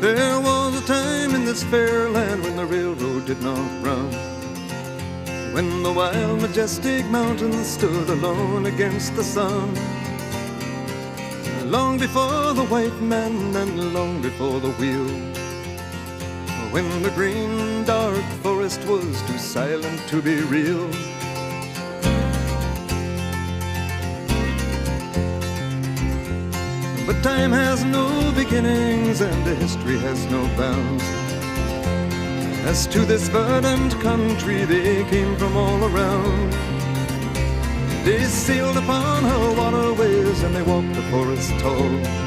There was a time in this fair land when the railroad did not run, when the wild, majestic mountains stood alone against the sun. Long before the white man and long before the wheel, when the green, dark forest was too silent to be real. But time has no beginnings and history has no bounds. As to this verdant country they came from all around. They sailed upon her waterways and they walked the forest tall.